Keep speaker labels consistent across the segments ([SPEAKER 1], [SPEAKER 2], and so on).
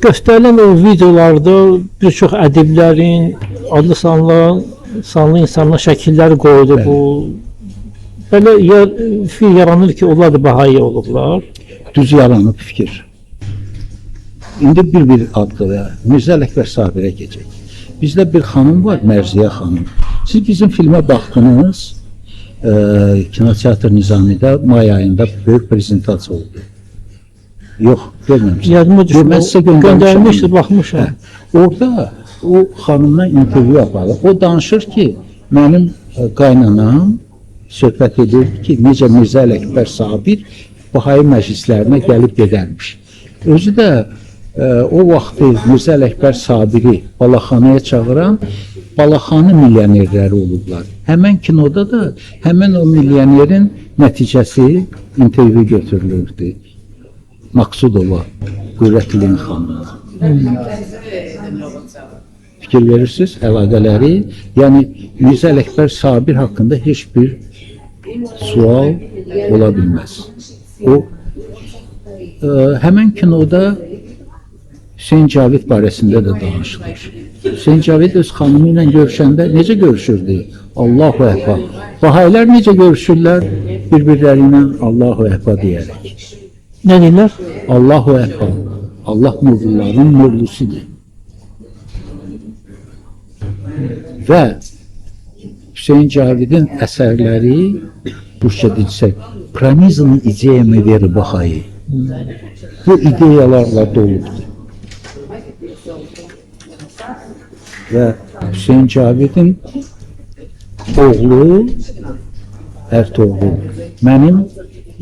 [SPEAKER 1] gösterilen o videolarda bir çox ədiblərin, adlı sanlı insanlar şəkilləri qoydu bu. Belə fikir yaranır ki, onlar da Baha'i olublar.
[SPEAKER 2] Düz yaranıb fikir. İndi bir adlı və Mirzə Ələkbər Sabirə geçək. Bizdə bir xanım var, Mərziyə xanım. Siz bizim filmə baxdınız, Kinoteatr Nizami'də may ayında böyük prezentasiya oldu. Yox, görməmişəm.
[SPEAKER 1] Yadıma düşmür.
[SPEAKER 2] Mən sizə
[SPEAKER 1] göndərmişdir, baxmışam.
[SPEAKER 2] Orada o xanımla intervyu yapalım. O danışır ki, mənim qaynanam söhbət edir ki, necə Mirzə Ələkbər Sabir Baha'i məclislərinə gəlib gedərmiş. Özü də o vaxtı Mirzə Ələkbər Sabiri Balaxanaya çağıran Balaxanı milyonerləri olublar. Həmən kinoda da həmən o milyonerin nəticəsi intervyu götürülürdü. Maksudova, Qürrətlin xanımına. Fikir verirsiniz, əlaqələri. Yəni Mirzə Ələkbər Sabir haqqında heç bir sual ola bilməz. O həmən kinoda Hüseyin Cavid barəsində də danışılır. Hüseyin Cavid öz xanımı ilə görüşəndə necə görüşürdü? Allahu Əkbar. Bahaylar necə görüşürlər? Bir-birləri ilə Allahu Əkbar deyərək.
[SPEAKER 1] Nə deyirlər?
[SPEAKER 2] Allahu Əkbar. Allah nurluların nurlusudur. Və Hüseyin Cavidin əsərləri Rusça desək, pranizmın ideyamı verir Baha'i. Bu ideyalarla doludur. Və Hüseyin Cavidin oğlu, Ertuğrul, mənim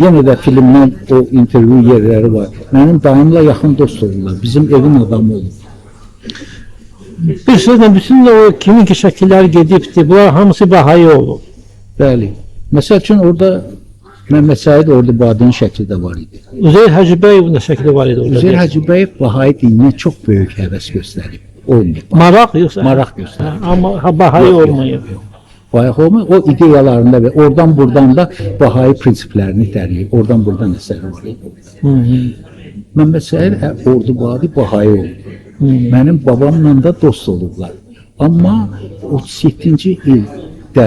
[SPEAKER 2] yenə də filmdən o intervyu yerləri var. Mənim dayımla yaxın dost olurlar. Bizim evin adamı olur.
[SPEAKER 1] Bir sözlə bütün o kimin ki şəkilləri gedibdir, bunlar hamısı Baha'i olub.
[SPEAKER 2] Bəli. Məsəl üçün orada Məhəmməd Səid Ordubadinin şəkli də var idi.
[SPEAKER 1] Üzeyir Hacıbəyevin də şəkli var idi orada.
[SPEAKER 2] Üzeyir Hacıbəyev Baha'i dininə çox böyük həvəs göstərib. Olmayıb.
[SPEAKER 1] Maraq yoxsa?
[SPEAKER 2] Maraq göstərib.
[SPEAKER 1] Amma Baha'i olmayıb.
[SPEAKER 2] Baha'i olmayıb. O ideyalarında və oradan buradan da Baha'i prinsiplərini dərləyib. Oradan buradan əsəri var idi. Məhəmməd Səid Ordubadi Baha'i oldu. Mənim babamla da dost olublar. Amma 37-ci ildə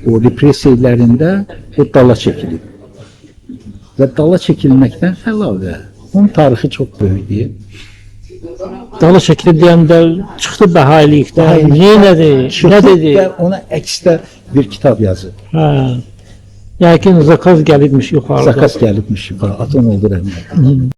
[SPEAKER 2] o repressiyalarında o dala çəkilib. Və dala çəkilməkdən əlavə onun tarixi çox böyükdür.
[SPEAKER 1] Dala çəkilib deyəndə çıxdı Baha'ilikdə. Nədir? Nə dedi?
[SPEAKER 2] Ona əksdə bir kitab yazıb.
[SPEAKER 1] Yəqin zakaz gəlibmiş yuxarıda.
[SPEAKER 2] Zakaz gəlibmiş yuxarı. Atan oldu rəhmət.